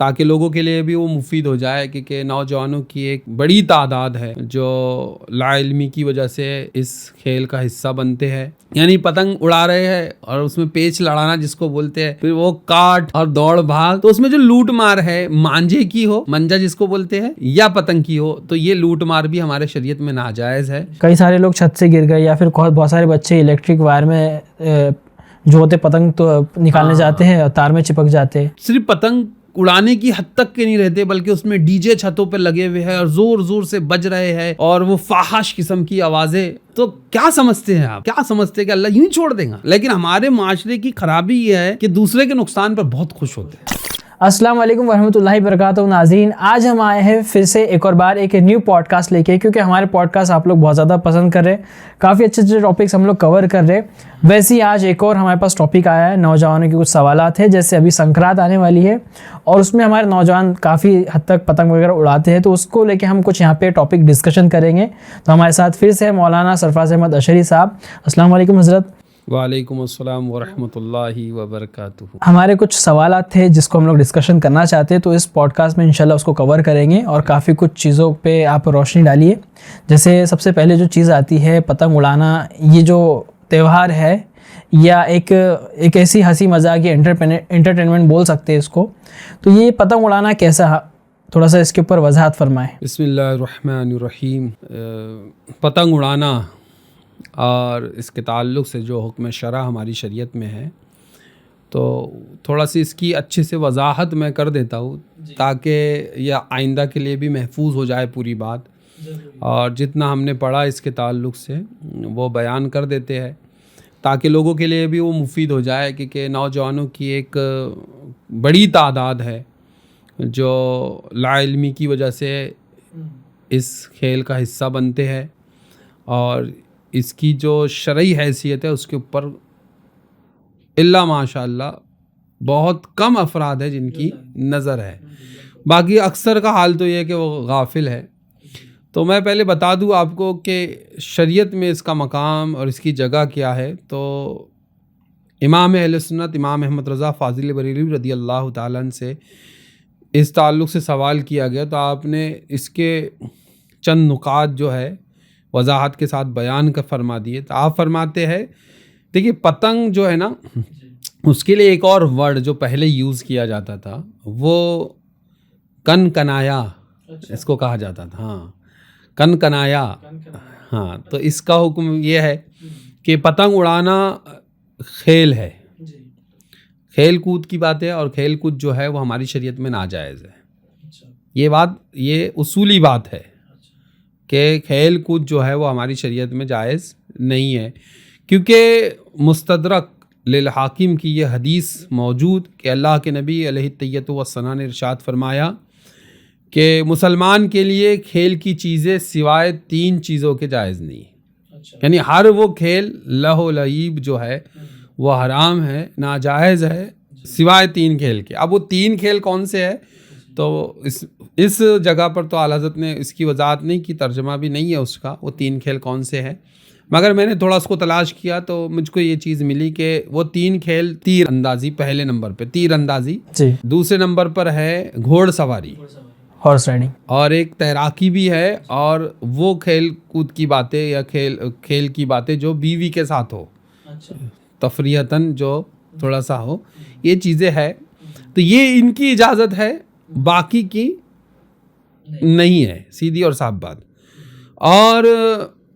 ताकि लोगों के लिए भी वो मुफीद हो जाए, क्योंकि नौजवानों की एक बड़ी तादाद है जो लाइल्मी की वजह से इस खेल का हिस्सा बनते हैं। यानी पतंग उड़ा रहे हैं और उसमें पेच लड़ाना जिसको बोलते हैं, फिर वो काट और दौड़ भाग, तो उसमें जो लूट मार है, मांझे की हो, मंजा जिसको बोलते हैं, या पतंग की हो, तो ये लूट मार भी हमारे शरीयत में नाजायज है। कई सारे लोग छत से गिर गए या फिर बहुत सारे बच्चे इलेक्ट्रिक वायर में जो होते पतंग तो निकालने जाते हैं और तार में चिपक जाते हैं। सिर्फ पतंग उड़ाने की हद तक के नहीं रहते, बल्कि उसमें डीजे छतों पे लगे हुए हैं और जोर जोर से बज रहे हैं और वो फाहश किस्म की आवाजें। तो क्या समझते हैं आप, क्या समझते हैं कि अल्लाह यूं ही छोड़ देगा? लेकिन हमारे माशरे की खराबी ये है कि दूसरे के नुकसान पर बहुत खुश होते हैं। अस्सलाम वालेकुम वरहमतुल्लाहि वबरकातुहू। नाज़रीन, आज हम आए हैं फिर से एक और बार एक न्यू पॉडकास्ट लेके, क्योंकि हमारे पॉडकास्ट आप लोग बहुत ज़्यादा पसंद कर रहे हैं। काफ़ी अच्छे अच्छे टॉपिक्स हम लोग कवर कर रहे हैं। वैसे ही आज एक और हमारे पास टॉपिक आया है, नौजवानों के कुछ सवालात है। जैसे अभी संक्रांत आने वाली है और उसमें हमारे नौजवान काफ़ी हद तक पतंग वगैरह उड़ाते हैं, तो उसको लेके हम कुछ यहाँ पे टॉपिक डिस्कशन करेंगे। तो हमारे साथ फिर से मौलाना सरफराज अहमद अशरी साहब। अस्सलाम वालेकुम हज़रत। वालेकुम अस्सलाम वरहमतुल्लाहि वबरकातुहू। हमारे कुछ सवालात थे जिसको हम लोग डिस्कशन करना चाहते हैं, तो इस पॉडकास्ट में इंशाल्लाह उसको कवर करेंगे और काफ़ी कुछ चीज़ों पे आप रोशनी डालिए। जैसे सबसे पहले जो चीज़ आती है पतंग उड़ाना, ये जो त्यौहार है या एक ऐसी हंसी मजाक या एंटरटेनमेंट बोल सकते हैं इसको, तो ये पतंग उड़ाना कैसा, थोड़ा सा इसके ऊपर वजाहत फरमाएं। बिस्मिल्लाहिर्रहमानिर्रहीम। पतंग उड़ाना और इसके ताल्लुक़ से जो हुक्म शरा हमारी शरीयत में है, तो थोड़ा सी इसकी अच्छे से वजाहत मैं कर देता हूँ ताकि यह आइंदा के लिए भी महफूज हो जाए पूरी बात। और जितना हमने पढ़ा इसके ताल्लुक़ से वो बयान कर देते हैं ताकि लोगों के लिए भी वो मुफीद हो जाए, क्योंकि नौजवानों की एक बड़ी तादाद है जो लाइल्मी की वजह से इस खेल का हिस्सा बनते हैं और इसकी जो शरई हैसियत है उसके ऊपर इल्ला माशाअल्लाह बहुत कम अफराद है जिनकी नज़र है। बाकी अक्सर का हाल तो ये है कि वो गाफिल है। तो मैं पहले बता दूं आपको कि शरीयत में इसका मकाम और इसकी जगह क्या है। तो इमाम अहले सुन्नत इमाम अहमद रज़ा फ़ाज़िल बरेलवी रदी अल्लाह ताला अन्हु से इस ताल्लुक़ से सवाल किया गया, तो आपने इसके चंद नुकात जो है वजाहत के साथ बयान कर फरमा दिए। तो आप फरमाते हैं, देखिए पतंग जो है ना, उसके लिए एक और वर्ड जो पहले यूज़ किया जाता था वो कनकनाया इसको कहा जाता था। हाँ, कनकनाया। हाँ, तो इसका हुक्म ये है कि पतंग उड़ाना खेल है, खेल कूद की बात है, और खेल कूद जो है वो हमारी शरीयत में नाजायज़ है। ये उसूली बात है कि खेल कूद जो है वो हमारी शरीयत में जायज़ नहीं है, क्योंकि मुस्तदरक लिल हाकिम की ये हदीस मौजूद कि अल्लाह के नबी अलैहित्तहिय्यतु वस्सलाम ने इरशाद फरमाया कि मुसलमान के लिए खेल की चीज़ें सिवाय 3 चीज़ों के जायज़ नहीं। यानी हर वो खेल लहो लईब जो है वो हराम है, नाजायज़ है, सिवाय 3 खेल के। अब वो 3 खेल कौन से है, तो इस जगह पर तो आला हज़रत ने इसकी वजाहत नहीं की, तर्जमा भी नहीं है उसका, वो 3 खेल कौन से हैं। मगर मैंने थोड़ा उसको तलाश किया तो मुझको ये चीज़ मिली कि वो 3 खेल, तीर अंदाज़ी पहले नंबर पे, तीर अंदाज़ी, दूसरे नंबर पर है घोड़सवारी, हॉर्स राइडिंग, और एक तैराकी भी है, और वो खेल कूद की बातें या खेल की बातें जो बीवी के साथ हो, तफरीहतन जो थोड़ा सा हो, ये चीज़ें है। तो ये इनकी इजाज़त है, बाकी की नहीं है, सीधी और साफ बात। और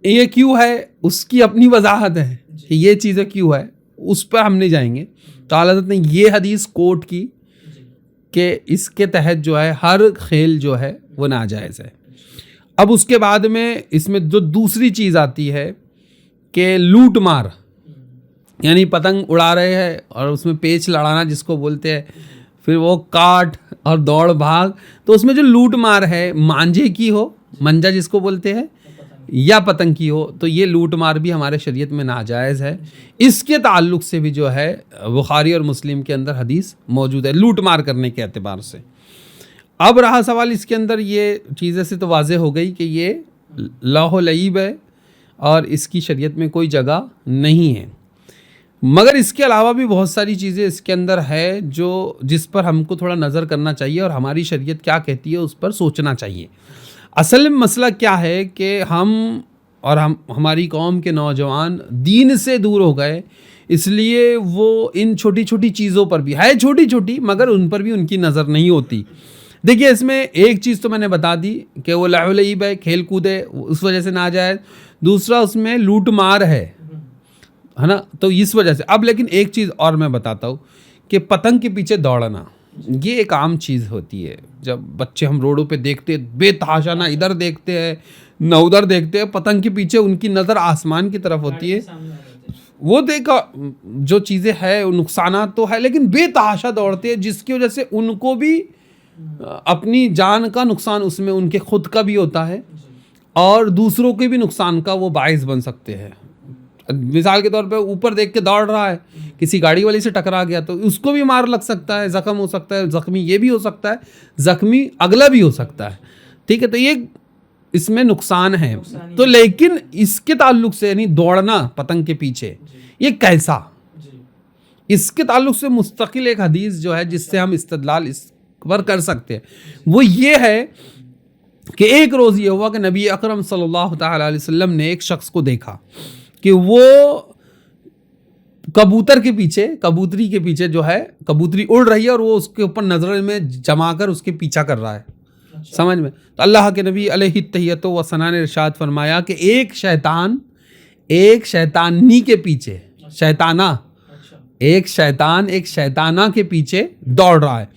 ये क्यों है उसकी अपनी वजाहत है कि ये चीज़ें क्यों है, उस पर हम नहीं जाएंगे। तो आला हज़रत ने ये हदीस कोट की कि इसके तहत जो है हर खेल जो है वो नाजायज़ है। अब उसके बाद में इसमें जो दूसरी चीज़ आती है कि लूट मार, यानी पतंग उड़ा रहे हैं और उसमें पेच लड़ाना जिसको बोलते हैं, फिर वो काट और दौड़ भाग, तो उसमें जो लूट मार है, मांझे की हो, मंजा जिसको बोलते हैं, या पतंग की हो, तो ये लूट मार भी हमारे शरीयत में नाजायज़ है। इसके ताल्लुक़ से भी जो है बुखारी और मुस्लिम के अंदर हदीस मौजूद है लूट मार करने के एतबार से। अब रहा सवाल इसके अंदर, ये चीज़ें से तो वाज़े हो गई कि ये लहो लईब है और इसकी शरीयत में कोई जगह नहीं है। मगर इसके अलावा भी बहुत सारी चीज़ें इसके अंदर है जो जिस पर हमको थोड़ा नज़र करना चाहिए और हमारी शरीयत क्या कहती है उस पर सोचना चाहिए। असल में मसला क्या है कि हम हमारी कौम के नौजवान दीन से दूर हो गए, इसलिए वो इन छोटी छोटी चीज़ों पर भी है, छोटी छोटी मगर उन पर भी उनकी नज़र नहीं होती। देखिए इसमें एक चीज़ तो मैंने बता दी कि वो लहू-लईब है, खेल कूद है, उस वजह से नाजायज़। दूसरा उसमें लूट मार है ना, तो इस वजह से। अब लेकिन एक चीज़ और मैं बताता हूँ कि पतंग के पीछे दौड़ना ये एक आम चीज़ होती है। जब बच्चे हम रोडों पे देखते हैं बेतहाशा, ना इधर देखते हैं ना उधर देखते हैं, पतंग के पीछे उनकी नज़र आसमान की तरफ होती है। वो देखा जो चीज़ें है नुकसान तो है, लेकिन बेतहाशा दौड़ते हैं जिसकी वजह से उनको भी अपनी जान का नुकसान उसमें उनके खुद का भी होता है और दूसरों के भी नुकसान का वो बाइस बन सकते हैं। मिसाल के तौर पे ऊपर देख के दौड़ रहा है, किसी गाड़ी वाले से टकरा गया तो उसको भी मार लग सकता है, ज़ख्म हो सकता है, ज़ख्मी ये भी हो सकता है, ज़ख्मी अगला भी हो सकता है। ठीक है, तो ये इसमें नुकसान है। तो लेकिन इसके ताल्लुक से यानी दौड़ना पतंग के पीछे ये कैसा, इसके ताल्लुक से मुस्तकिल एक हदीस जो है जिससे हम इस्तदलाल इस पर कर सकते हैं वो ये है कि एक रोज़ ये हुआ कि नबी अकरम सल्लल्लाहु तआला अलैहि वसल्लम ने एक शख्स को देखा कि वो कबूतर के पीछे, कबूतरी के पीछे जो है, कबूतरी उड़ रही है और वो उसके ऊपर नजर में जमा कर उसके पीछा कर रहा है। समझ में? तो अल्लाह के नबी अलैहि तहियतो व सना ने इरशाद फरमाया कि एक शैतान एक शैतानी के पीछे, शैताना एक शैतान एक शैताना के पीछे दौड़ रहा है,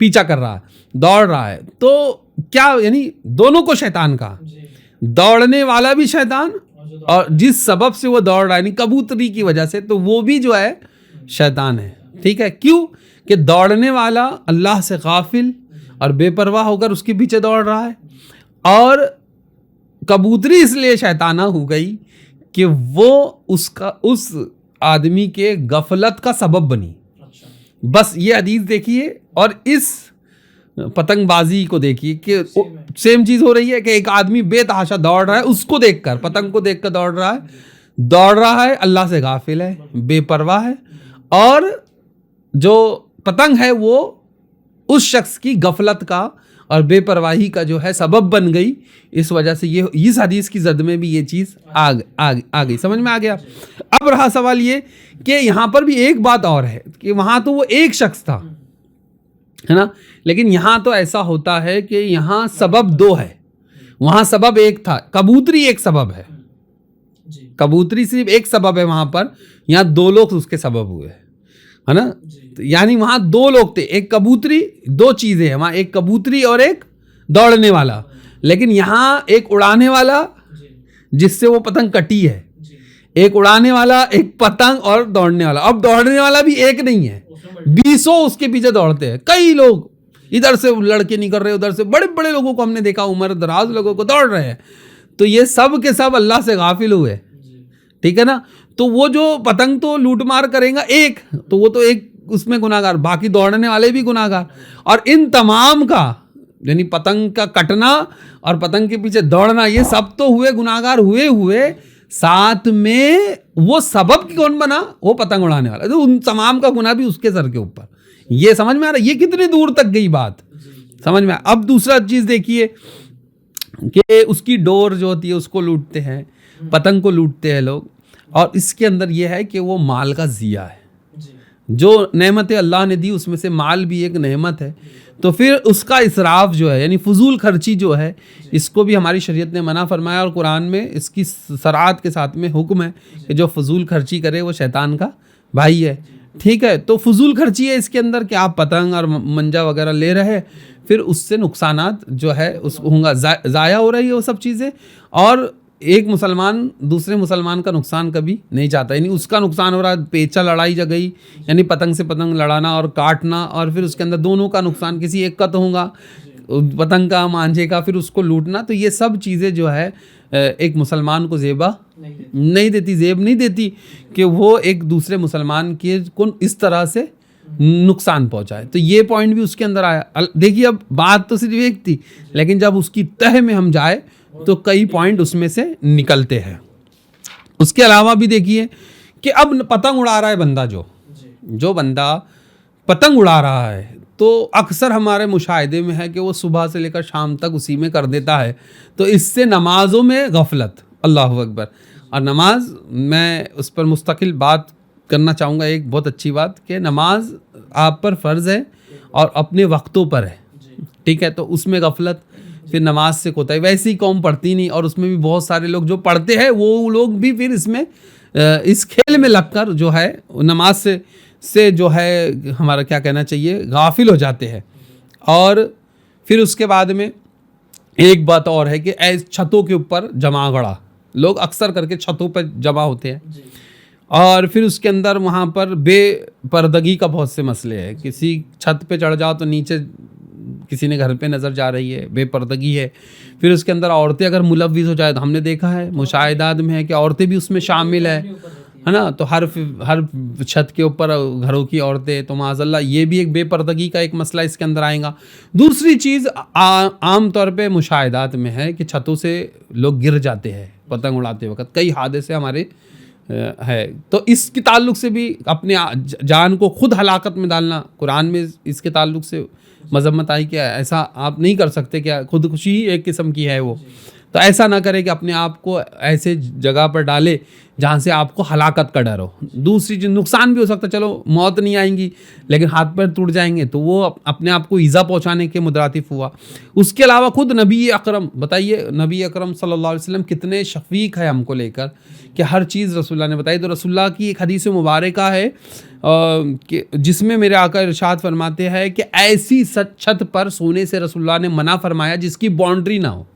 पीछा कर रहा है, दौड़ रहा है। तो क्या यानी दोनों को शैतान का, दौड़ने वाला भी शैतान और जिस सबब से वो दौड़ रहा है यानी कबूतरी की वजह से, तो वो भी जो है शैतान है। ठीक है, क्यों कि दौड़ने वाला अल्लाह से गाफिल और बेपरवाह होकर उसके पीछे दौड़ रहा है और कबूतरी इसलिए शैताना हो गई कि वो उस आदमी के गफलत का सबब बनी। बस ये हदीस देखिए और इस पतंगबाजी को देखिए कि सेम चीज़ हो रही है कि एक आदमी बेतहाशा दौड़ रहा है, उसको देखकर, पतंग को देखकर दौड़ रहा है, अल्लाह से गाफिल है, बेपरवाह है और जो पतंग है वो उस शख्स की गफलत का और बेपरवाही का जो है सबब बन गई। इस वजह से ये इस हदीस की जद में भी ये चीज़ आ गई। समझ में आ गया? अब रहा सवाल ये कि यहाँ पर भी एक बात और है कि वहाँ तो वो एक शख्स था, है ना, लेकिन यहाँ तो ऐसा होता है कि यहाँ सबब दो है, वहाँ सबब एक था। कबूतरी एक सबब है, कबूतरी सिर्फ एक सबब है वहाँ पर, यहाँ दो लोग उसके सबब हुए, है ना। यानी वहाँ दो लोग थे, एक कबूतरी, दो चीज़ें हैं वहाँ, एक कबूतरी और एक दौड़ने वाला। लेकिन यहाँ एक उड़ाने वाला जिससे वो पतंग कटी है, एक उड़ाने वाला, एक पतंग और दौड़ने वाला। अब दौड़ने वाला भी एक नहीं है, 20 उसके पीछे दौड़ते हैं, कई लोग इधर से लड़के निकल रहे, उधर से बड़े बड़े लोगों को हमने देखा, उम्र दराज लोगों को दौड़ रहे हैं। तो ये सब के सब अल्लाह से गाफिल हुए, ठीक है ना। तो वो जो पतंग तो लूट मार करेगा एक, तो वो तो एक उसमें गुनाहगार, बाकी दौड़ने वाले भी गुनाहगार। और इन तमाम का यानी पतंग का कटना और पतंग के पीछे दौड़ना, ये सब तो हुए गुनाहगार हुए साथ में वो सबब कौन बना? वो पतंग उड़ाने वाला। तो उन तमाम का गुनाह भी उसके सर के ऊपर। ये समझ में आ रहा है? ये कितनी दूर तक गई बात, समझ में। अब दूसरा चीज़ देखिए कि उसकी डोर जो होती है उसको लूटते हैं, पतंग को लूटते हैं लोग। और इसके अंदर यह है कि वो माल का ज़िया है, जो नेमत अल्लाह ने दी उसमें से माल भी एक नेमत है। तो फिर उसका इसराफ जो है यानी फजूल खर्ची जो है, इसको भी हमारी शरीयत ने मना फरमाया और कुरान में इसकी सराहत के साथ में हुक्म है कि जो फजूल खर्ची करे वो शैतान का भाई है। ठीक है, तो फजूल खर्ची है इसके अंदर कि आप पतंग और मंजा वगैरह ले रहे, फिर उससे नुकसानात जो है उस होगा, ज़ाया हो रही है वो सब चीज़ें। और एक मुसलमान दूसरे मुसलमान का नुकसान कभी नहीं चाहता, यानी उसका नुकसान हो रहा है, पेचा लड़ाई जगई यानी पतंग से पतंग लड़ाना और काटना, और फिर उसके अंदर दोनों का नुकसान, किसी एक का तो होगा पतंग का, मांझे का, फिर उसको लूटना। तो ये सब चीज़ें जो है एक मुसलमान को ज़ेब नहीं देती कि वो एक दूसरे मुसलमान के को इस तरह से नुकसान पहुंचाए। तो ये पॉइंट भी उसके अंदर आया। देखिए अब बात तो सिर्फ एक थी, लेकिन जब उसकी तह में हम जाए तो कई पॉइंट उसमें से निकलते हैं। उसके अलावा भी देखिए कि अब पतंग उड़ा रहा है बंदा, जो बंदा पतंग उड़ा रहा है, तो अक्सर हमारे मुशाहिदे में है कि वो सुबह से लेकर शाम तक उसी में कर देता है। तो इससे नमाज़ों में गफलत, अल्लाह अकबर। और नमाज, मैं उस पर मुस्तकिल बात करना चाहूँगा, एक बहुत अच्छी बात कि नमाज आप पर फ़र्ज़ है और अपने वक्तों पर है, ठीक है। तो उसमें गफलत फिर नमाज से होता है। वैसी कौम पढ़ती नहीं, और उसमें भी बहुत सारे लोग जो पढ़ते हैं वो लोग भी फिर इसमें इस खेल में लगकर जो है नमाज से जो है हमारा क्या कहना चाहिए, गाफिल हो जाते हैं। और फिर उसके बाद में एक बात और है कि छतों के ऊपर जमागड़ा, लोग अक्सर करके छतों पर जमा होते हैं, और फिर उसके अंदर वहाँ पर बेपर्दगी का बहुत से मसले हैं। किसी छत पे चढ़ जाओ तो नीचे किसी ने घर पे नज़र जा रही है, बेपर्दगी है। फिर उसके अंदर औरतें अगर मुलव्विस हो जाए, तो हमने देखा है मुशाहिदात में है कि औरतें भी उसमें शामिल है ना। तो हर छत के ऊपर घरों की औरतें, तो माज़अल्लाह ये भी एक बेपर्दगी का एक मसला इसके अंदर आएगा। दूसरी चीज़ आम तौर पे मुशाहिदात में है कि छतों से लोग गिर जाते हैं पतंग उड़ाते वक्त, कई हादसे हमारे है। तो इसके ताल्लुक से भी अपने जान को खुद हलाकत में डालना, कुरान में इसके ताल्लुक से मजम्मत आई कि ऐसा आप नहीं कर सकते, क्या खुदकुशी ही एक किस्म की है वो। तो ऐसा ना करें कि अपने आप को ऐसे जगह पर डाले जहाँ से आपको हलाकत का डर हो। दूसरी चीज़, नुकसान भी हो सकता है, चलो मौत नहीं आएंगी लेकिन हाथ पैर टूट जाएंगे, तो वो अपने आप को ईज़ा पहुँचाने के मुतरातिफ हुआ। उसके अलावा खुद नबी अकरम, बताइए नबी अकरम सल्लल्लाहु अलैहि वसल्लम कितने शफीक है हमको लेकर कि हर चीज़ रसूलुल्लाह ने बताई। तो रसूलुल्लाह की एक हदीस मुबारका है कि जिसमें मेरे आका इरशाद फरमाते हैं कि ऐसी छत पर सोने से रसूलुल्लाह ने मना फरमाया जिसकी बाउंड्री ना हो,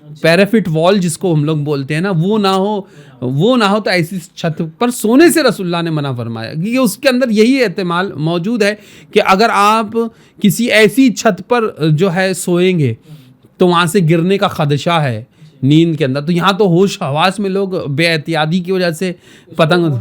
पैराफिट वॉल जिसको हम लोग बोलते हैं ना, वो ना हो तो ऐसी छत पर सोने से रसूलुल्लाह ने मना फरमाया। क्योंकि उसके अंदर यही एहतिमाल मौजूद है कि अगर आप किसी ऐसी छत पर जो है सोएंगे तो वहाँ से गिरने का खदशा है नींद के अंदर। तो यहाँ तो होश हवास में लोग बेएहतियाती की वजह से पतंग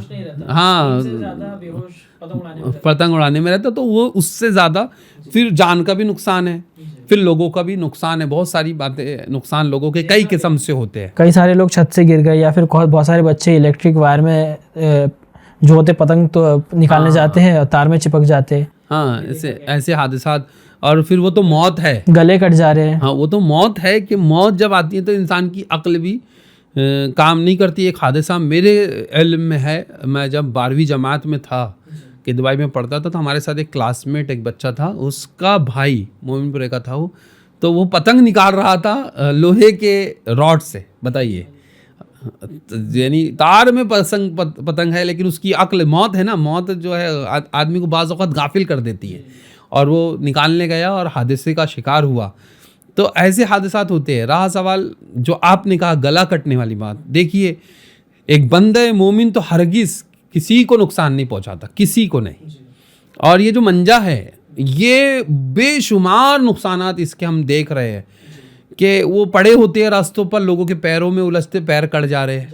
उड़ाने में रहता, तो वो उससे ज़्यादा फिर जान का भी नुकसान है, फिर लोगों का भी नुकसान है। बहुत सारी बातें, नुकसान लोगों के कई किस्म से होते हैं। कई सारे लोग छत से गिर गए, या फिर बहुत सारे बच्चे इलेक्ट्रिक वायर में जो होते पतंग तो निकालने जाते हैं और तार में चिपक जाते हैं। हाँ, ऐसे हादसात, और फिर वो तो मौत है, गले कट जा रहे हैं। हाँ, वो तो मौत है कि मौत जब आती है तो इंसान की अक्ल भी काम नहीं करती। एक हादसा मेरे इल्म में है, मैं जब 12वीं जमात में था कि दुबई में पढ़ता था, तो हमारे साथ एक क्लासमेट एक बच्चा था, उसका भाई मोमिनपुरे का था वो, तो वो पतंग निकाल रहा था लोहे के रॉड से। बताइए, यानी तार में पतंग है, लेकिन उसकी अक्ल, मौत है ना, मौत जो है आदमी को बाज़ औक़ात गाफिल कर देती है, और वो निकालने गया और हादसे का शिकार हुआ। तो ऐसे हादसात होते हैं। रहा सवाल जो आपने कहा गला कटने वाली बात, देखिए एक बंदे मोमिन तो हरगिज़ किसी को नुकसान नहीं पहुंचाता, किसी को नहीं। और ये जो मंजा है, ये बेशुमार नुकसानात इसके हम देख रहे हैं कि वो पड़े होते हैं रास्तों पर, लोगों के पैरों में उलझते पैर कट जा रहे हैं,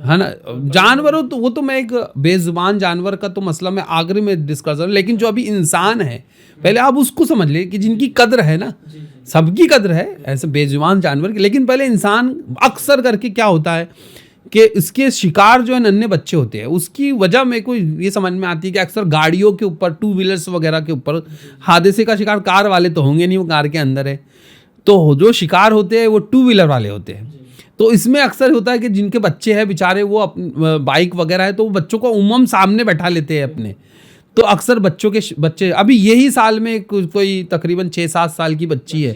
है ना। जानवरों तो वो तो मैं एक बेजुबान जानवर का तो मसला मैं आखिरी में डिस्कस करूँ, लेकिन जो अभी इंसान है पहले आप उसको समझ ले कि जिनकी कद्र है ना, सबकी कद्र है ऐसे बेजुबान जानवर की, लेकिन पहले इंसान अक्सर करके क्या होता है कि इसके शिकार जो है नन्हे बच्चे होते हैं। उसकी वजह मेरे को ये समझ में आती है कि अक्सर गाड़ियों के ऊपर, टू व्हीलर्स वगैरह के ऊपर हादसे का शिकार कार वाले तो होंगे नहीं, वो कार के अंदर है, तो जो शिकार होते हैं वो टू व्हीलर वाले होते हैं। तो इसमें अक्सर होता है कि जिनके बच्चे हैं बेचारे, वो बाइक वगैरह है, तो वो बच्चों को उमम सामने बैठा लेते हैं अपने। तो अक्सर बच्चे अभी यही साल में कोई तकरीबन 6-7 साल की बच्ची है,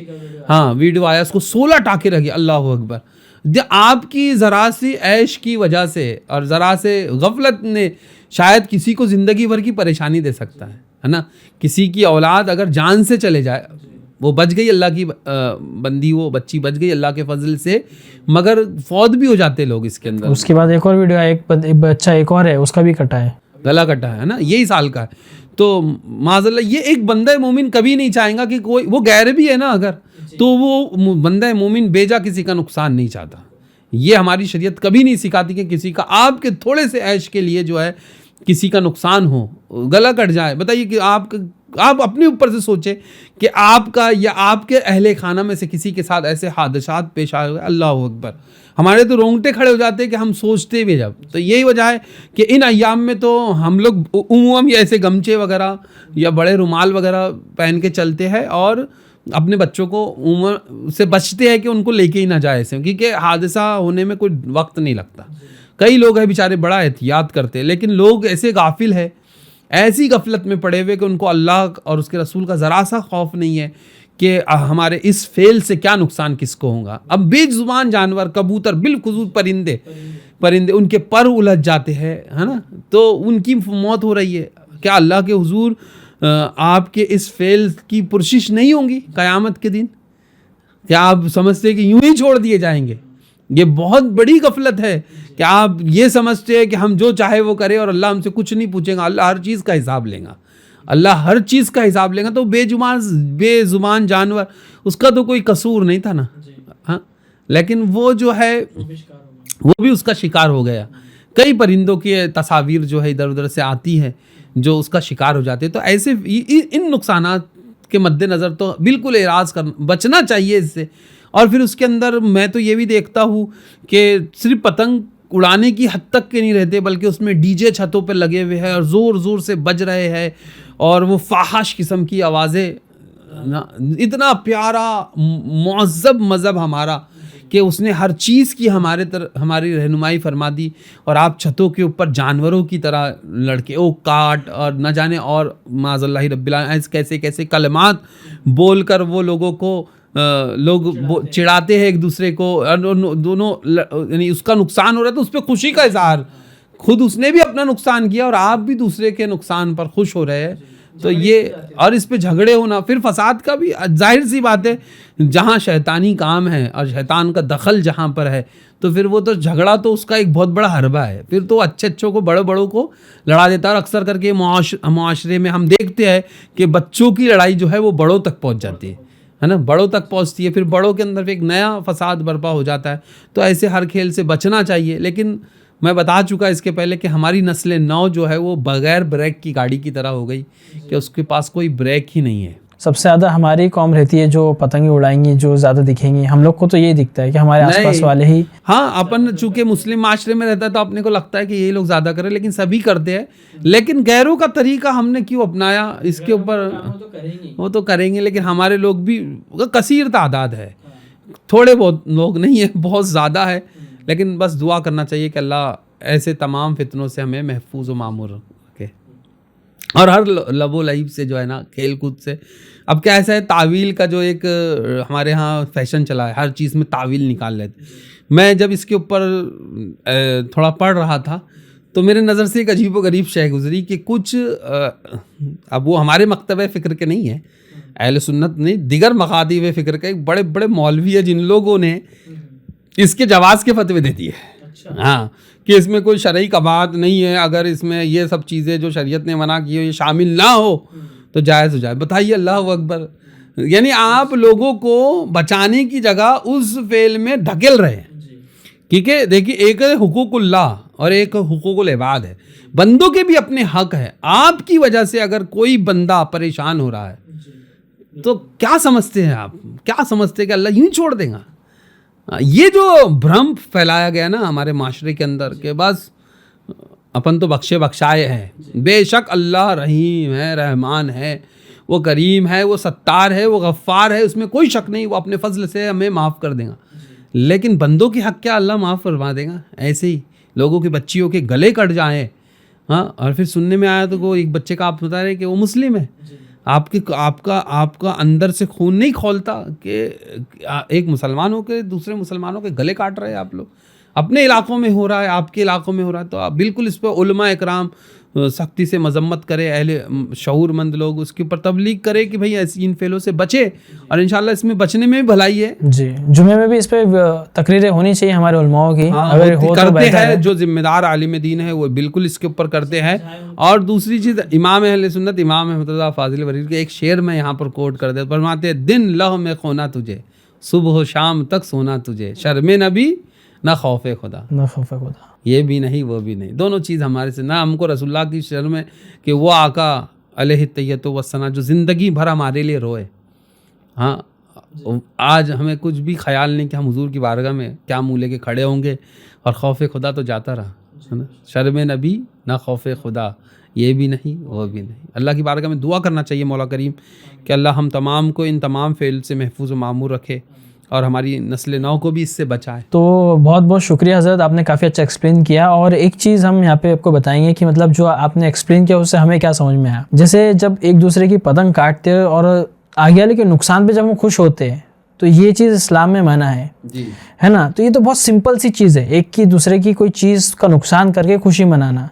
हाँ, वीडियो आया, उसको 16 टाके लगे। अल्लाह अकबर। आपकी ज़रा सी ऐश की वजह से और ज़रा से गफलत ने शायद किसी को ज़िंदगी भर की परेशानी दे सकता है ना। किसी की औलाद अगर जान से चले जाए, वो बच गई, अल्लाह की बंदी, वो बच्ची बच गई अल्लाह के फजल से, मगर फौत भी हो जाते लोग इसके अंदर। उसके बाद एक और वीडियो, एक बच्चा एक और है, उसका भी कटा है, गला कटा है ना, यही साल का है। तो माज़अल्लाह ये एक बंदा मोमिन कभी नहीं चाहेगा कि कोई, वो गैर भी है ना अगर, तो वो बंदा मोमिन बेजा किसी का नुकसान नहीं चाहता। ये हमारी शरीयत कभी नहीं सिखाती कि किसी का आपके थोड़े से ऐश के लिए जो है किसी का नुकसान हो, गला कट जाए। बताइए कि आप अपने ऊपर से सोचें कि आपका या आपके अहले खाना में से किसी के साथ ऐसे हादसात पेश आए हुए, अल्लाह अकबर, हमारे तो रोंगटे खड़े हो जाते हैं कि हम सोचते भी जब। तो यही वजह है कि इन अय्याम में तो हम लोग उमूमन ये ऐसे गमछे वगैरह या बड़े रुमाल वगैरह पहन के चलते हैं और अपने बच्चों को उम्र से बचते हैं कि उनको लेके ही ना जाए ऐसे, क्योंकि हादसा होने में कोई वक्त नहीं लगता। कई लोग हैं बेचारे बड़ा एहतियात करते हैं, लेकिन लोग ऐसे गाफिल है, ऐसी गफलत में पड़े हुए कि उनको अल्लाह और उसके रसूल का ज़रा सा खौफ नहीं है कि हमारे इस फेल से क्या नुकसान किसको होगा। अब बेजुबान जानवर, कबूतर, बिलखुसूस परिंदे उनके पर उलझ जाते हैं, है ना, तो उनकी मौत हो रही है। क्या अल्लाह के हुजूर आपके इस फेल की पुरशिश नहीं होंगी क़यामत के दिन? क्या आप समझते हैं कि यूं ही छोड़ दिए जाएंगे? ये बहुत बड़ी गफलत है कि आप ये समझते हैं कि हम जो चाहे वो करें और अल्लाह हमसे कुछ नहीं पूछेगा। अल्लाह हर चीज़ का हिसाब लेगा, अल्लाह हर चीज़ का हिसाब लेगा। तो बेजुबान जानवर, उसका तो कोई कसूर नहीं था ना, हाँ, लेकिन वो जो है वो भी उसका शिकार हो गया। कई परिंदों की तस्वीर जो है इधर उधर से आती है जो उसका शिकार हो जाते हैं। तो ऐसे इन नुकसानात के मद्देनज़र तो बिल्कुल एराज़ करना, बचना चाहिए इससे। और फिर उसके अंदर मैं तो ये भी देखता हूँ कि सिर्फ पतंग उड़ाने की हद तक के नहीं रहते, बल्कि उसमें डीजे छतों पे लगे हुए हैं और ज़ोर ज़ोर से बज रहे हैं और वो फाहश किस्म की आवाज़ें ना। इतना प्यारा मुअज़्ज़ब मज़हब हमारा कि उसने हर चीज़ की हमारी रहनुमाई फरमा दी, और आप छतों के ऊपर जानवरों की तरह लड़के काट और न जाने और माज़ल्लाहि रब्बिल आलमीन कैसे कैसे कलमात बोलकर वो लोगों को लोग चिढ़ाते हैं एक दूसरे को, दोनों यानी उसका नुकसान हो रहा है तो उस पर खुशी का इजहार, खुद उसने भी अपना नुकसान किया और आप भी दूसरे के नुकसान पर खुश हो रहे हैं। तो ये, और इस पे झगड़े होना, फिर फसाद का भी जाहिर सी बात है, जहाँ शैतानी काम है और शैतान का दखल जहाँ पर है, तो फिर वो तो झगड़ा तो उसका एक बहुत बड़ा हरबा है। फिर तो अच्छों को बड़ों को लड़ा देता है। और अक्सर करके मुआशरे में हम देखते हैं कि बच्चों की लड़ाई जो है वो बड़ों तक पहुँच जाती है ना, बड़ों तक पहुँचती है, फिर बड़ों के अंदर एक नया फसाद बर्पा हो जाता है। तो ऐसे हर खेल से बचना चाहिए। लेकिन मैं बता चुका इसके पहले कि हमारी नस्ल नौ जो है वो बगैर ब्रेक की गाड़ी की तरह हो गई कि उसके पास कोई ब्रेक ही नहीं है। सबसे ज़्यादा हमारी कौम रहती है जो पतंगे उड़ाएंगी, जो ज़्यादा दिखेंगी। हम लोग को तो यही दिखता है कि हमारे आसपास वाले ही, हाँ, अपन चूंकि मुस्लिम माशरे में रहता है तो अपने को लगता है कि ये लोग ज़्यादा करें, लेकिन सभी करते हैं। लेकिन गैरों का तरीका हमने क्यों अपनाया, इसके ऊपर वो तो करेंगे, लेकिन हमारे लोग भी कसीर तादाद है, थोड़े बहुत लोग नहीं है, बहुत ज़्यादा है। लेकिन बस दुआ करना चाहिए कि अल्लाह ऐसे तमाम फितनों से हमें महफूज व मामूर रखे, और हर लबो लईब से जो है ना, खेल कूद से। अब क्या ऐसा है, तावील का जो एक हमारे यहाँ फैशन चला है, हर चीज़ में तावील निकाल लेते। मैं जब इसके ऊपर थोड़ा पढ़ रहा था तो मेरे नज़र से एक अजीब व गरीब शय गुजरी कि कुछ अब वो हमारे मकतब फ़िक्र के नहीं है, अहले सुन्नत नहीं, दिगर मकातिब फ़िक्र के एक बड़े बड़े मौलवी है जिन लोगों ने इसके जवाज़ के फतवे दे दिए। हाँ, कि इसमें कोई शरई कबात नहीं है, अगर इसमें ये सब चीज़ें जो शरीयत ने मना की हो ये शामिल ना हो तो जायज़ हो जाए। बताइए, अल्लाह अकबर। यानी आप लोगों को बचाने की जगह उस फेल में ढकेल रहे हैं। ठीक है, देखिए, एक है हुकूकुल्लाह और एक हुकूकुल इबाद है। बंदों के भी अपने हक है। आपकी वजह से अगर कोई बंदा परेशान हो रहा है तो क्या समझते हैं आप, क्या समझते हैं कि अल्लाह यूं ही छोड़ देगा? ये जो भ्रम फैलाया गया ना हमारे माशरे के अंदर के बस अपन तो बख्शे बख्शाए हैं। बेशक अल्लाह रहीम है, रहमान है, वो करीम है, वो सत्तार है, वो गफ्फार है, उसमें कोई शक नहीं, वो अपने फजल से हमें माफ़ कर देगा। लेकिन बंदों की हक क्या अल्लाह माफ़ फरमा देगा? ऐसे ही लोगों की बच्चियों के गले कट जाएँ, हाँ, और फिर सुनने में आया तो वो एक बच्चे का आप बता रहे कि वो मुस्लिम है, आपका अंदर से खून नहीं खौलता कि एक मुसलमान होकर दूसरे मुसलमानों के गले काट रहे हैं आप लोग? अपने इलाकों में हो रहा है, आपके इलाकों में हो रहा है, तो आप बिल्कुल इस पर उलमा इकराम सख्ती से मजम्मत करे, अहले शऊरमंद लोग उसके ऊपर तबलीग करे कि भाई ऐसी इन फेलों से बचे, और इंशाल्लाह इसमें बचने में भी भलाई है। जी, जुमे में भी इस पे तकरीरें होनी चाहिए हमारे उलमाओं की। हाँ, अगर हो तो करते हैं, जो जिम्मेदार आलिम दीन है वो बिल्कुल इसके ऊपर करते हैं। और दूसरी चीज़, इमाम अहले सुन्नत इमाम अहमद फाजिल वरीद के एक शेर में यहाँ पर कोट कर देते, फरमाते हैं, दिन लह में खोना तुझे, सुबह शाम तक सोना तुझे, शर्मे नबी ना खौफे खुदा, ना खौफे खुदा, ये भी नहीं वो भी नहीं, दोनों चीज़ हमारे से ना। हमको रसूलुल्लाह की शर्म है कि वो आका अलैहि तैयतो वस्सना, जो ज़िंदगी भर हमारे लिए रोए। हाँ, आज हमें कुछ भी ख्याल नहीं कि हम हुजूर की बारगाह में क्या मुँह लेके खड़े होंगे, और खौफ खुदा तो जाता रहा, है ना। शर्म नबी ना खौफ खुदा, ये भी नहीं वो भी नहीं। अल्लाह की बारगाह में दुआ करना चाहिए मौला करीम कि अल्लाह हम तमाम को इन तमाम फ़ेल से महफूज व मामूर रखे, और हमारी नस्ल नौ को भी इससे बचाए। तो बहुत बहुत शुक्रिया हज़रत, आपने काफ़ी अच्छा एक्सप्लेन किया। और एक चीज़ हम यहाँ पे आपको बताएंगे कि मतलब जो आपने एक्सप्लेन किया उससे हमें क्या समझ में आया। जैसे जब एक दूसरे की पतंग काटते हैं और आगे वाले के नुकसान पे जब हम खुश होते हैं, तो ये चीज़ इस्लाम में मना है जी, है ना। तो ये तो बहुत सिंपल सी चीज़ है, एक की दूसरे की कोई चीज़ का नुकसान करके खुशी मनाना।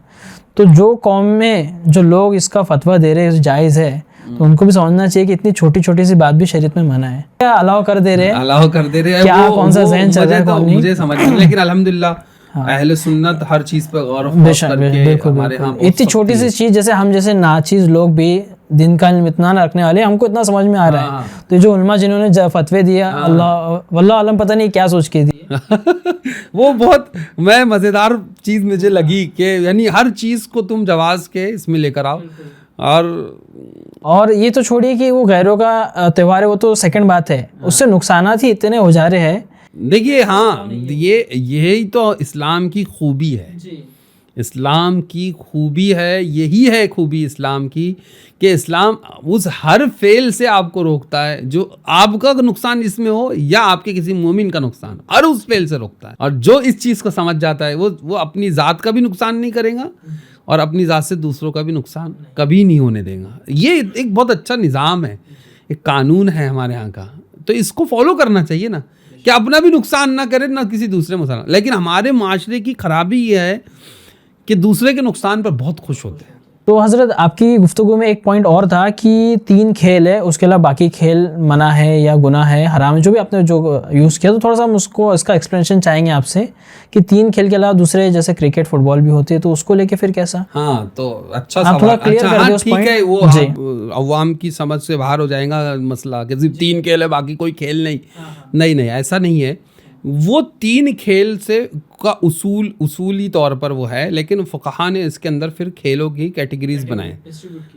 तो जो कौम में जो लोग इसका फतवा दे रहे हैं जायज़ है, तो उनको भी समझना चाहिए कि इतनी छोटी छोटी सी बात भी शरीयत में मना है। क्या अलाउ कर दे रहे हैं, अल्लाह कर दे रहे हैं, क्या कौन सा ज़हन चल रहा है कौन नहीं, मुझे समझ नहीं, लेकिन अल्हम्दुलिल्लाह अहले सुन्नत हर चीज़ पर गौर करके हमारे यहाँ इतनी छोटी सी चीज़, जैसे हम जैसे नाचीज़ लोग भी दिन का इल्म इतना रखने वाले, हमको इतना समझ में आ रहा है। तो जो उलमा जिन्होंने फतवे दिया, अल्लाह वल्लाह आलम पता नहीं क्या सोच के दिए। वो बहुत मैं मज़ेदार चीज़ मुझे लगी कि यानी हर चीज़ को तुम जवाज़ के इसमें लेकर आओ। और ये तो छोड़िए कि वो गैरों का त्यौहार है, वो तो सेकंड बात है, उससे नुकसानात ही इतने हो जा रहे हैं। देखिए, हाँ, यही तो इस्लाम की खूबी है। इस्लाम की खूबी है, यही है खूबी इस्लाम की, कि इस्लाम उस हर फेल से आपको रोकता है जो आपका नुकसान इसमें हो या आपके किसी मोमिन का नुकसान, हर उस फेल से रोकता है। और जो इस चीज़ को समझ जाता है वो अपनी ज़ात का भी नुकसान नहीं करेगा और अपनी ज़ात से दूसरों का भी नुकसान कभी नहीं होने देगा। ये एक बहुत अच्छा निज़ाम है, एक कानून है हमारे यहाँ का, तो इसको फॉलो करना चाहिए ना, कि अपना भी नुकसान ना करे ना किसी दूसरे नुकसान। लेकिन हमारे माशरे की खराबी ये है कि दूसरे के नुकसान पर बहुत खुश होते हैं। तो हज़रत आपकी गुफ्तगू में एक पॉइंट और था कि 3 खेल है, उसके अलावा बाकी खेल मना है या गुनाह है, हराम है, जो भी आपने जो यूज़ किया। तो थोड़ा सा हम उसको इसका एक्सप्लेनेशन चाहेंगे आपसे कि 3 खेल के अलावा दूसरे जैसे क्रिकेट फुटबॉल भी होते हैं, तो उसको लेके फिर कैसा? हाँ, तो अच्छा आप थोड़ा क्लियर कर दो उस ठीक है, वो जी। अवाम की समझ से बाहर हो जाएगा मसला कि सिर्फ 3 खेल है बाकी कोई खेल नहीं। नहीं, ऐसा नहीं है। वो 3 खेल से का उसूली तौर पर वो है, लेकिन फ़ुक़हा ने इसके अंदर फिर खेलों की कैटेगरीज बनाए।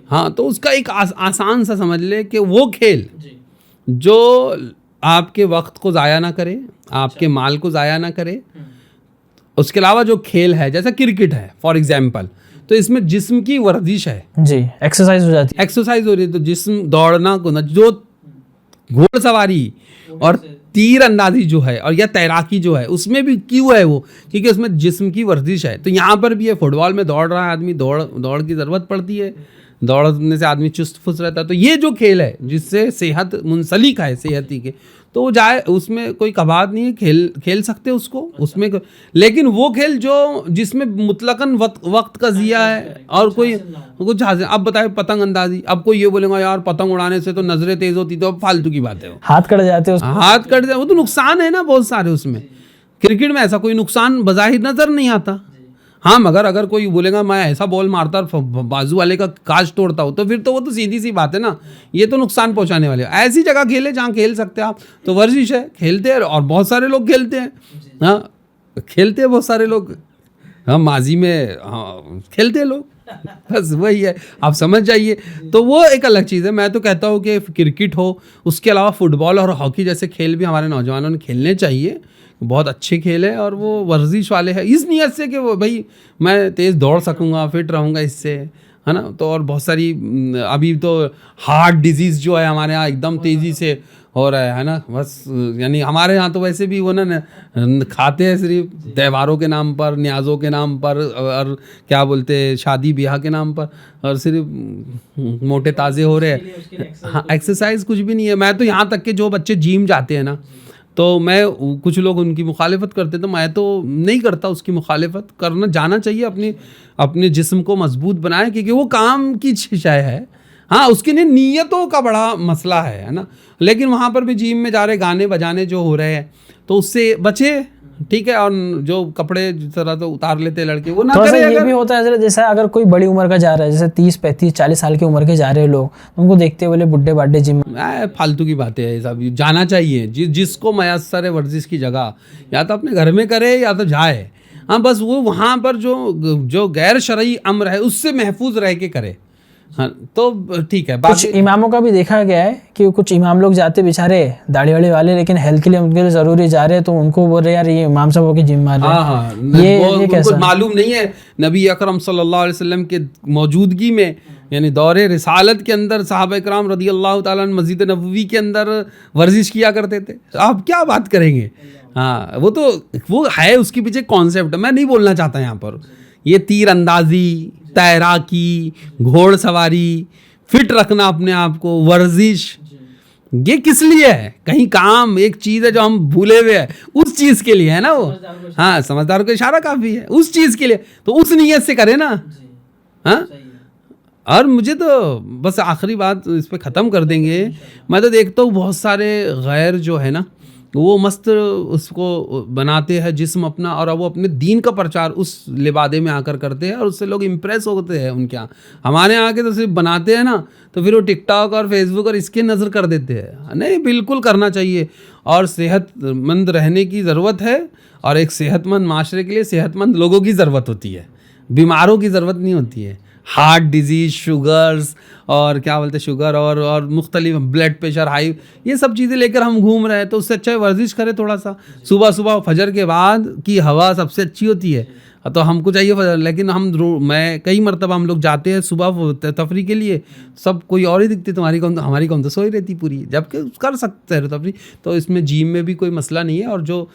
हाँ, तो उसका एक आसान सा समझ ले कि वो खेल जो आपके वक्त को ज़ाया ना करे, आपके माल को ज़ाया ना करे, उसके अलावा जो खेल है जैसा क्रिकेट है फॉर एग्जाम्पल, तो इसमें जिस्म की वर्जिश है जी, एक्सरसाइज हो जाती है, एक्सरसाइज हो रही है। तो जिस्म दौड़ना कूदना, जो घोड़सवारी और तीर अंदाजी जो है और या तैराकी जो है, उसमें भी क्यों है वो, क्योंकि उसमें जिस्म की वर्जिश है। तो यहाँ पर भी है, फुटबॉल में दौड़ रहा है आदमी, दौड़ की ज़रूरत पड़ती है, दौड़ने से आदमी चुस्त फुस्त रहता है। तो ये जो खेल है जिससे सेहत मुंसलिक है सेहत ही के, तो वो जाए, उसमें कोई कबाद नहीं है, खेल सकते उसको उसमें। लेकिन वो खेल जो जिसमें मुतलकन वक्त का ज़िया है और कोई कुछ हासिल, अब बताए पतंग अंदाजी, अब कोई ये बोलेगा यार पतंग उड़ाने से तो नजरें तेज होती, तो अब फालतू की बात है, हाथ कट जाते हैं, हाथ कट जाए, वो तो नुकसान है ना बहुत सारे उसमें। क्रिकेट में ऐसा कोई नुकसान बज़ाहिर नजर नहीं आता। हाँ, मगर अगर कोई बोलेगा मैं ऐसा बॉल मारता और बाजू वाले का कांच तोड़ता हूँ, तो फिर तो वो तो सीधी सी बात है ना, ये तो नुकसान पहुँचाने वाले। ऐसी जगह खेले जहाँ खेल सकते हैं आप, तो वर्जिश है, खेलते हैं और बहुत सारे लोग खेलते हैं। हाँ, खेलते हैं बहुत सारे लोग, हाँ, माजी में हाँ खेलते हैं लोग, बस वही है, आप समझ जाइए। तो वो एक अलग चीज़ है। मैं तो कहता हूँ कि क्रिकेट हो, उसके अलावा फुटबॉल और हॉकी जैसे खेल भी हमारे नौजवानों ने खेलने चाहिए, बहुत अच्छे खेल है और वो वर्जिश वाले हैं, इस नियत से कि वो भाई मैं तेज़ दौड़ सकूँगा, फिट रहूँगा इससे, है ना। तो और बहुत सारी अभी तो हार्ट डिजीज़ जो है हमारे यहाँ एकदम तेज़ी से हो रहा है ना, बस यानी हमारे यहाँ तो वैसे भी वो ना खाते हैं सिर्फ त्योहारों के नाम पर, न्याज़ों के नाम पर, और क्या बोलते हैं शादी ब्याह के नाम पर, और सिर्फ मोटे ताज़े हो रहे हैं। हाँ, एक्सरसाइज कुछ भी नहीं है। मैं तो यहाँ तक कि जो बच्चे जिम जाते हैं ना, तो मैं, कुछ लोग उनकी मुखालिफत करते, तो मैं तो नहीं करता उसकी मुखालिफत। करना जाना चाहिए, अपने जिस्म को मजबूत बनाए, क्योंकि वो काम की शय है। हाँ, उसके लिए नीयतों का बड़ा मसला है ना। लेकिन वहाँ पर भी जिम में जा रहे, गाने बजाने जो हो रहे हैं, तो उससे बचे, ठीक है। और जो कपड़े जिस तरह तो उतार लेते हैं लड़के, वो ना करें। ये भी होता है जैसे अगर कोई बड़ी उम्र का जा रहा है, जैसे 30, 35, 40 साल की उम्र के जा रहे हैं लोग, उनको देखते बोले बुड्ढे बाड्ढे जिम, फालतू की बातें है सब। जाना चाहिए, जिसको मयसर है वर्जिश की जगह, या तो अपने घर में करे या तो जाए। हाँ, बस वो वहाँ पर जो गैर शरई अम्र है उससे महफूज रह के करे। हाँ, तो ठीक है। कुछ इमामों का भी देखा गया है कि कुछ इमाम लोग जाते बेचारे दाढ़ी वाड़ी वाले, लेकिन हेल्थ के लिए उनके लिए जरूरी जा रहे हैं, तो उनको बोल रहे यार ये इमाम साहब की जिम मार रहे हैं। हाँ, ये कैसा मालूम नहीं है नबी अकरम सल्लल्लाहु अलैहि वसल्लम के मौजूदगी में, यानी दौरे रिसालत के अंदर साहब इकराम रदी अल्लाह ताला मस्जिद नबवी के अंदर वर्जिश किया करते थे। आप क्या बात करेंगे। हाँ, वो है, उसके पीछे कॉन्सेप्ट मैं नहीं बोलना चाहता यहाँ पर। ये तीर अंदाजी, तैराकी, घोड़सवारी, फिट रखना अपने आप को, वर्जिश, ये किस लिए है? कहीं काम एक चीज़ है जो हम भूले हुए हैं, उस चीज़ के लिए है ना वो। हाँ, समझदार को इशारा काफ़ी है, उस चीज़ के लिए, तो उस नीयत से करे ना। हाँ, और मुझे तो बस आखिरी बात इस पे ख़त्म कर देंगे। मैं तो देखता हूँ बहुत सारे गैर जो है ना, वो मस्त उसको बनाते हैं जिस्म अपना, और वो अपने दीन का प्रचार उस लिबादे में आकर करते हैं, और उससे लोग इम्प्रेस होते हैं उनके यहाँ। हमारे यहाँ के तो सिर्फ बनाते हैं ना, तो फिर वो टिकटॉक और फेसबुक और इसके नज़र कर देते हैं। नहीं, बिल्कुल करना चाहिए, और सेहतमंद रहने की ज़रूरत है, और एक सेहतमंद माशरे के लिए सेहतमंद लोगों की ज़रूरत होती है, बीमारों की ज़रूरत नहीं होती है। हार्ट डिजीज़, शुगर्स, और क्या बोलते हैं, शुगर और मुख्तलिफ ब्लड प्रेशर, हाई, ये सब चीज़ें लेकर हम घूम रहे हैं। तो उससे अच्छा वर्जिश करें थोड़ा सा। सुबह सुबह फजर के बाद की हवा सबसे अच्छी होती है, तो हमको चाहिए फजर, लेकिन मैं कई मरतबा हम लोग जाते हैं सुबह तफरी के लिए, सब कोई और ही दिखती, हमारी कौन तो सोई रहती पूरी, जबकि कर सकते हैं तफरी। तो इसमें जिम में भी कोई मसला नहीं है, और जो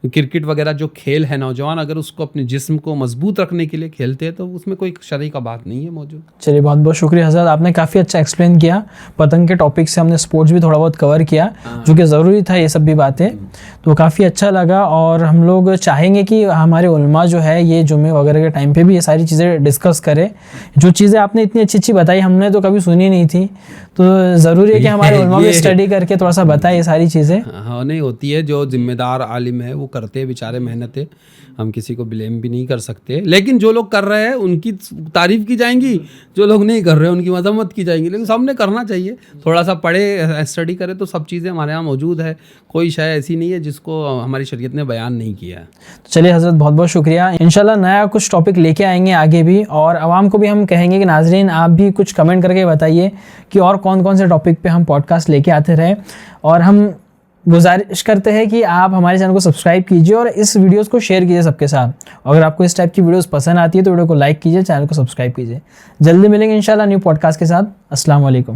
क्रिकेट वगैरह जो खेल है, नौजवान अगर उसको अपने जिस्म को मजबूत रखने के लिए खेलते हैं, तो उसमें कोई शरई का बात नहीं है मौजूद। चलिए, बहुत बहुत शुक्रिया हज़रत, आपने काफ़ी अच्छा एक्सप्लेन किया। पतंग के टॉपिक से हमने स्पोर्ट्स भी थोड़ा बहुत कवर किया, जो कि ज़रूरी था ये सब भी बातें, तो काफ़ी अच्छा लगा। और हम लोग चाहेंगे कि हमारे उलमा जो है ये जुम्मे वगैरह के टाइम पे भी ये सारी चीज़ें डिस्कस करें। जो चीज़ें आपने इतनी अच्छी अच्छी बताई, हमने तो कभी सुनी नहीं थी, तो ज़रूरी है कि हमारे उलमा भी स्टडी करके थोड़ा सा बताए ये सारी चीज़ें। हाँ, नहीं होती है, जो जिम्मेदार आलिम है वो करते हैं बेचारे मेहनतें, हम किसी को ब्लेम भी नहीं कर सकते। लेकिन जो लोग कर रहे हैं उनकी तारीफ़ की जाएंगी, जो लोग नहीं कर रहे हैं उनकी मजम्मत की जाएंगी। लेकिन सबने करना चाहिए, थोड़ा सा पढ़े, स्टडी करे, तो सब चीज़ें हमारे यहाँ मौजूद है। कोई शय ऐसी नहीं है जिसको हमारी शरीयत ने बयान नहीं किया है। तो चलिए हज़रत, बहुत बहुत शुक्रिया। इंशाल्लाह नया कुछ टॉपिक लेके आएंगे आगे भी, और आवाम को भी हम कहेंगे कि नाजरीन आप भी कुछ कमेंट करके बताइए कि और कौन कौन से टॉपिक पे हम पॉडकास्ट लेके आते रहे। और हम गुजारिश करते हैं कि आप हमारे चैनल को सब्सक्राइब कीजिए और इस वीडियोस को शेयर कीजिए सबके साथ। अगर आपको इस टाइप की वीडियोस पसंद आती है तो वीडियो को लाइक कीजिए, चैनल को सब्सक्राइब कीजिए। जल्दी मिलेंगे इंशाल्लाह न्यू पॉडकास्ट के साथ। अस्सलाम वालेकुम।